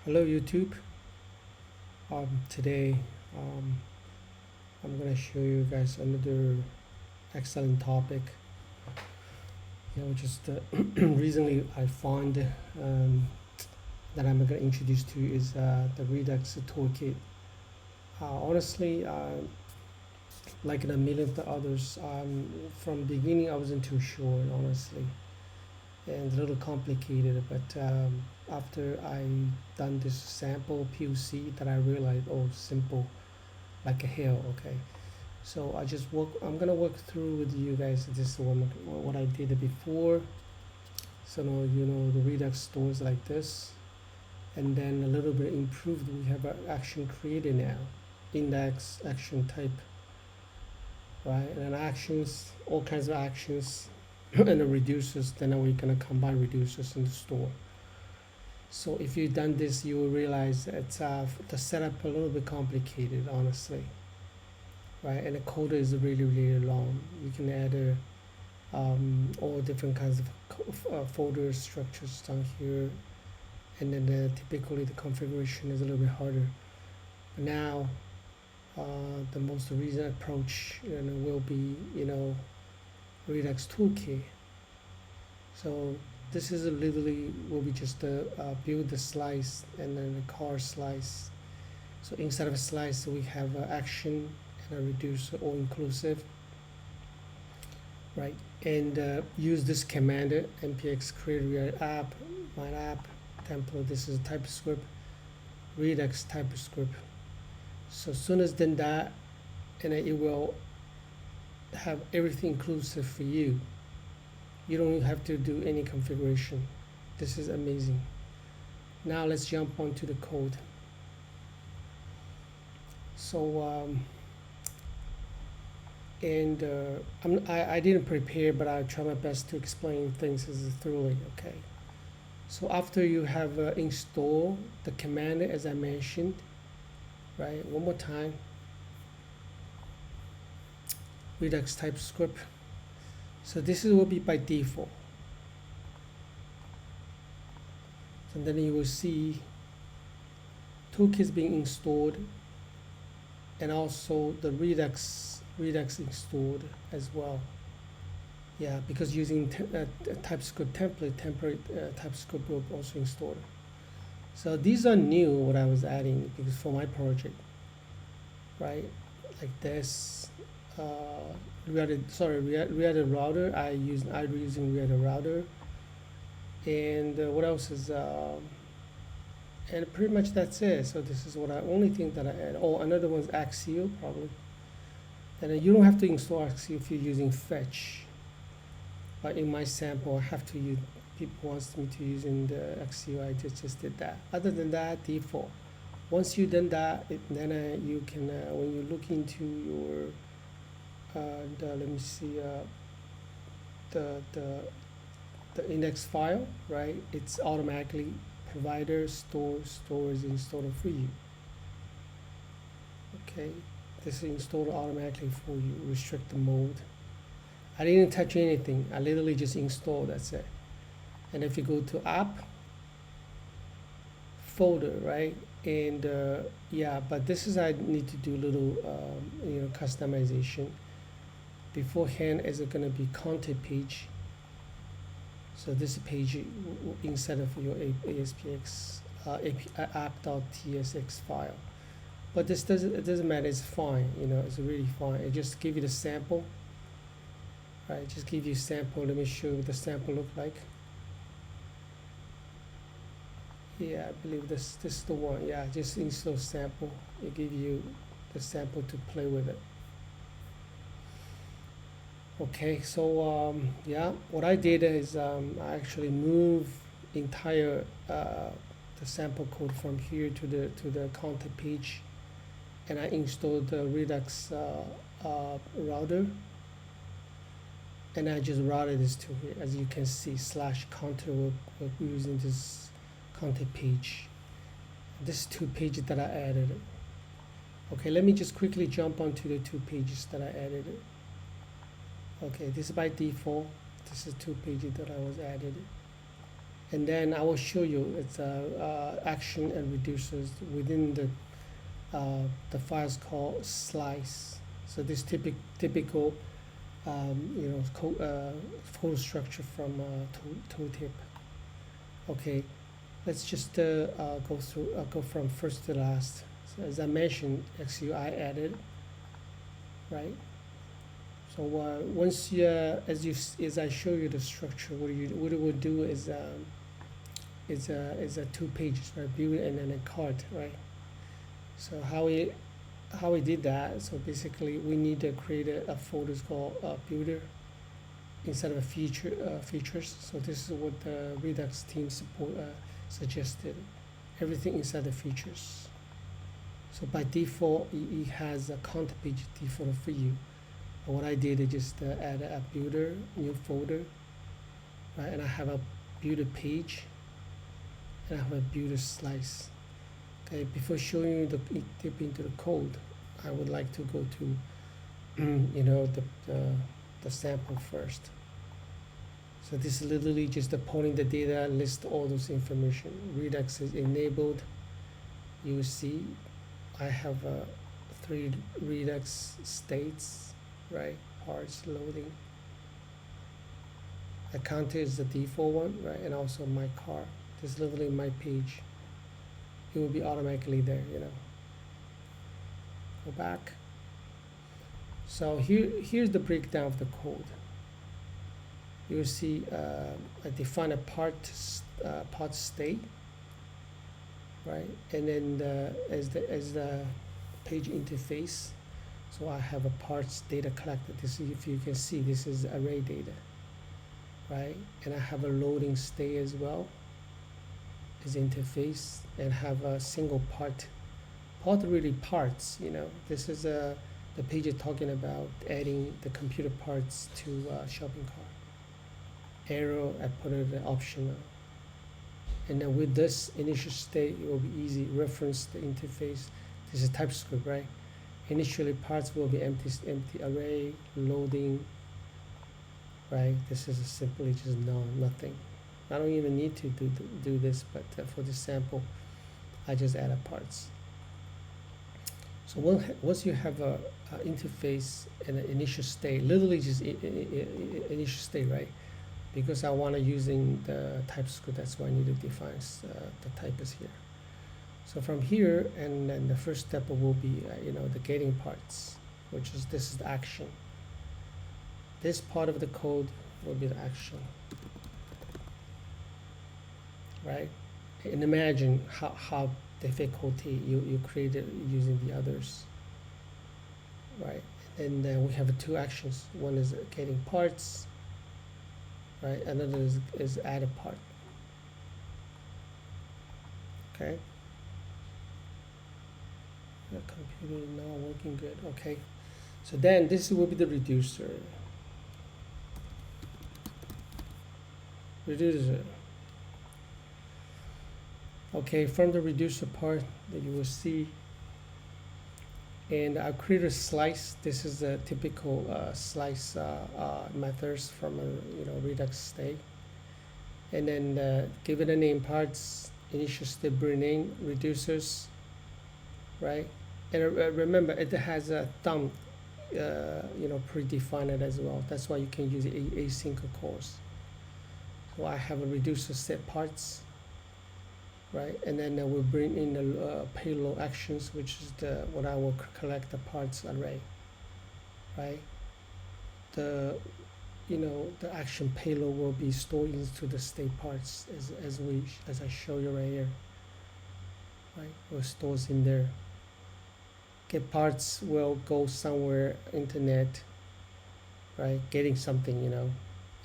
Hello YouTube. Today I'm gonna show you guys another excellent topic. Just recently I found that I'm gonna introduce to you is the Redux Toolkit. Honestly, like in a million of the others, from the beginning I wasn't too sure, honestly, and a little complicated. But after I done this sample POC, that I realized, oh, simple like a hill. Okay, so I'm gonna work through with you guys this one what I did before. So now the Redux stores like this, and then a little bit improved. We have an action created now, index action type, right? And then actions, all kinds of actions, and the reducers. Then we're gonna combine reducers in the store. So if you've done this, you will realize it's the setup a little bit complicated, honestly, right? And the code is really long. You can add all different kinds of folder structures down here, and then typically the configuration is a little bit harder. But now the most recent approach will be Redux-Toolkit. So this is literally will be just build the slice and then the car slice. So inside of a slice we have action and a reducer all inclusive, right? And use this command npx create react app, my app template. This is TypeScript, Redux TypeScript. So as soon as done that, and it will have everything inclusive for you. You don't have to do any configuration. This is amazing. Now let's jump onto the code. So I didn't prepare, but I try my best to explain things as thoroughly. Okay. So after you have installed the command as I mentioned, right? One more time. Redux TypeScript. So this will be by default. And then you will see toolkits being installed, and also the Redux installed as well. Yeah, because using TypeScript template, temporary TypeScript will also installed. So these are new what I was adding because for my project, right? Like this. React router. I'm using React router, and what else is and pretty much that's it. So this is what I only thing that I add. Oh, another one's Axio probably. And you don't have to install Axio if you're using Fetch. But in my sample, I have to use. People wants me to use in the Axio. I just did that. Other than that, default. Once you've done that, then you can when you look into your let me see the index file, right? It's automatically provider stores installed for you. Okay, this is installed automatically for you. Restrict the mode. I didn't touch anything. I literally just installed. That's it. And if you go to app folder, right? And yeah, but this is I need to do a little customization. Beforehand is it going to be content page. So this page inside of your ASPX app.tsx file. But it doesn't matter. It's fine. It's really fine. It just give you the sample. Right. Just give you sample. Let me show you what the sample look like. Yeah, I believe this is the one. Yeah, just install sample. It give you the sample to play with it. Okay, so yeah, what I did is I actually moved entire the sample code from here to the content page, and I installed the Redux router, and I just routed this to here. As you can see, /content we're using this content page. This is 2 pages that I added. Okay, let me just quickly jump onto the 2 pages that I added. Okay, this is by default. This is 2 pages that I was added, and then I will show you it's action and reducers within the files called slice. So this typical code structure from tooltip. Okay, let's just go from first to last. So as I mentioned, XUI added, right? So once you, as I show you the structure, what it would do is two pages, right? Build and then a cart, right? So how we did that? So basically, we need to create a folder called builder inside of a features. So this is what the Redux team suggested. Everything inside the features. So by default, it has a content page default for you. And what I did is just add a builder, new folder, right? And I have a builder page, and I have a builder slice. Okay, before showing you dip into the code, I would like to go to, the sample first. So this is literally just pulling the data, list all those information. Redux is enabled. You will see I have 3 Redux states, right? Parts loading. The counter is the default one, right? And also my car. This is literally my page. It will be automatically there, Go back. So here's the breakdown of the code. You will see I define a part state, right? And then as the page interface, so I have a parts data collected. This, if you can see, this is array data, right? And I have a loading state as well as interface, and have a single part really parts. This is the page is talking about adding the computer parts to shopping cart. Arrow, I put it optional. And then with this initial state, it will be easy. Reference the interface. This is TypeScript, right? Initially, parts will be empty array, loading, right? This is simply just nothing. I don't even need to do this, but for this sample, I just add parts. So once you have a interface and an initial state, literally just initial state, right? Because I want to using the TypeScript, that's why I need to define the type is here. So from here, and then the first step will be the getting parts, which is this is the action. This part of the code will be the action, right? And imagine how difficulty you created using the others, right? And then we have 2 actions. One is getting parts, right? Another is add a part. Okay. The computer is now working good. Okay. So then this will be the reducer. Okay, from the reducer part that you will see, and I'll create a slice. This is a typical slice methods from a Redux state, and then give it a name parts, initial state name, reducers, right? And remember, it has a thumb, predefined as well. That's why you can use async calls. So I have a reducer set parts, right? And then we'll bring in the payload actions, which is what I will collect the parts array, right? The action payload will be stored into the state parts as I show you right here, right? It stores in there. Get parts will go somewhere internet, right? Getting something,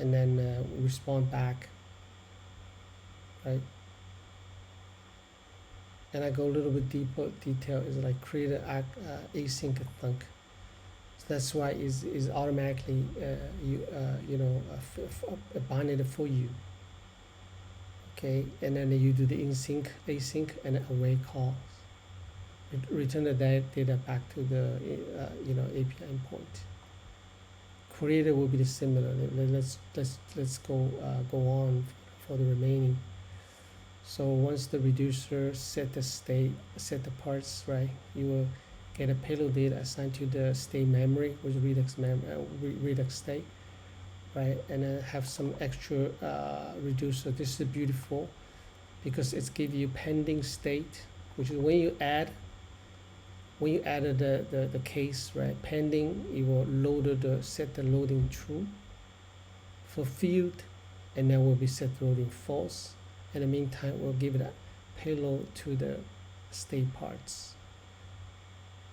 and then respond back, right? And I go a little bit deeper detail is like create a async thunk. So that's why is automatically binded for you. Okay, and then you do the async and await calls. Return the data back to the API endpoint. Creator will be the similar. Let's go on for the remaining. So once the reducer set the state, set the parts, right, you will get a payload data assigned to the state memory with Redux state, right, and then have some extra reducer. This is beautiful because it's give you pending state, which is when you add the case, right, pending, it will set the loading true for field, and then will be set loading false. In the meantime, we'll give it a payload to the state parts,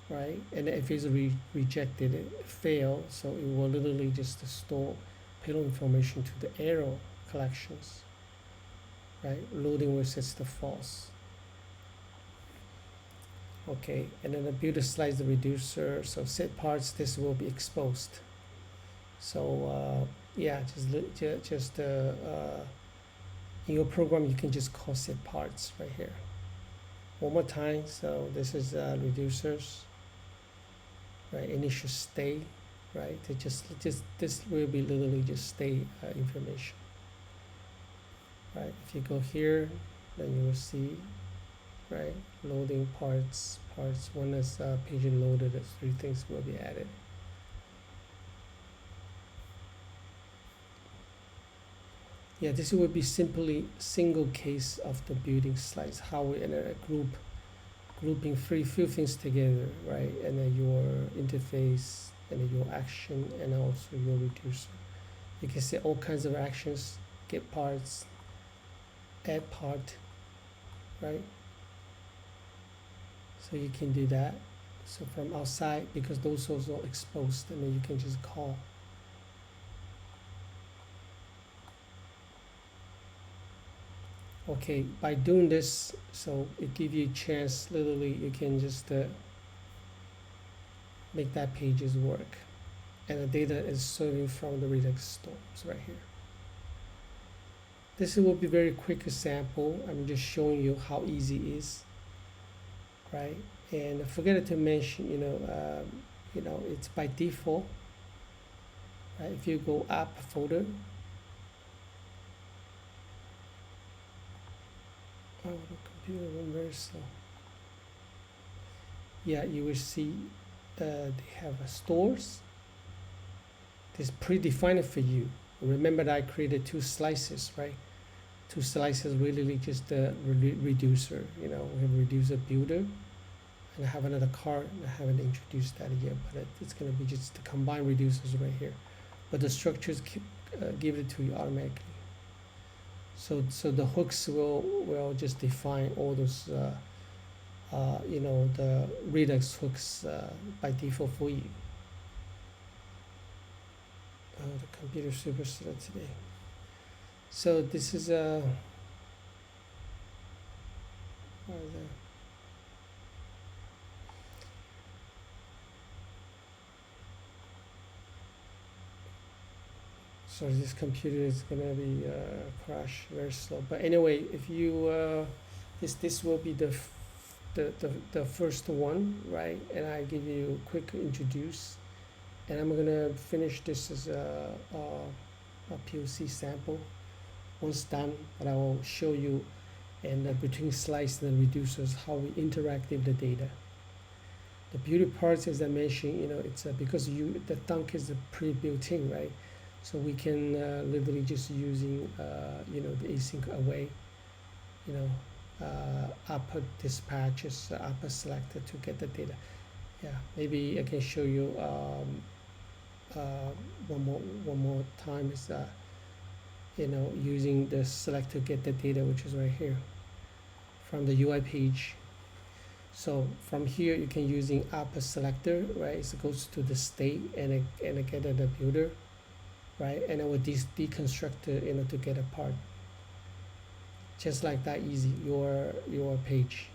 right? And if it's rejected, it fail, so it will literally just store payload information to the arrow collections, right? Loading will set the false. Okay, and then the builder slides the reducer, so set parts, this will be exposed. So yeah, just in your program you can just call set parts right here. One more time, so this is reducers, right? Initial state, right? This will be literally just state information, right? If you go here, then you will see, right, loading parts. When is page loaded, 3 things will be added. Yeah, this will be simply single case of the building slides, how we enter a grouping few things together, right? And then your interface, and then your action, and also your reducer. You can see all kinds of actions, get parts, add part, right? So you can do that. So from outside, because those are all exposed, and then you can just call. Okay, by doing this, so it gives you a chance, literally you can just make that pages work, and the data is serving from the Redux stores right here. This will be very quick example. I'm just showing you how easy it is, right? And I forgot to mention, it's by default, right? If you go app folder, oh, the computer went very slow. Yeah, you will see they have stores. This predefined for you. Remember that I created 2 slices, right? 2 slices really just the reducer. We have reducer builder, and I have another card. I haven't introduced that yet, but it's going to be just the combined reducers right here. But the structures give it to you automatically. So the hooks will just define all those, the Redux hooks by default for you. Oh, the computer super slow today. So this is sorry, this computer is gonna be crash very slow. But anyway, if you this will be the first one, right? And I give you a quick introduce, and I'm gonna finish this as a POC sample. Once done, but I will show you, and between slice and reducers, how we interact with the data. The beauty parts, as I mentioned, it's because the thunk is pre-built in, right? So we can literally just using the async away, upper dispatches, upper selector to get the data. Yeah, maybe I can show you one more time is using the select to get the data, which is right here from the UI page. So from here you can using upper selector, right? So it goes to the state and get the builder, right? And it will deconstruct it, to get a part. Just like that, easy, your page.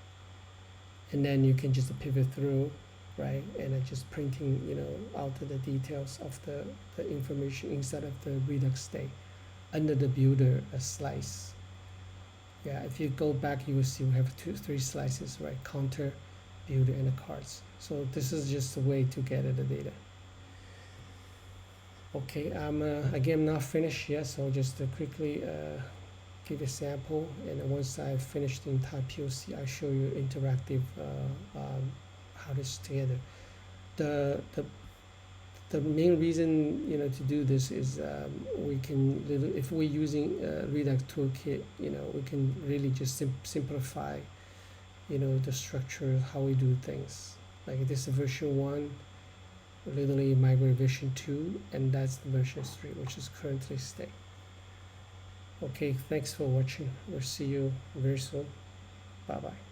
And then you can just pivot through, right? And just printing, out the details of the information inside of the Redux state under the builder slice. Yeah, if you go back, you will see we have 3 slices, right? Counter, builder, and the cards. So this is just a way to get the data. Okay, I'm again not finished yet, so just quickly give a sample, and once I finished the entire POC, I show you interactive how this together. The the main reason to do this is we can if we're using Redux Toolkit, we can really just simplify the structure, how we do things. Like this is version 1, literally migrate version 2, and that's the version 3, which is currently state. Okay, thanks for watching. We'll see you very soon. Bye bye.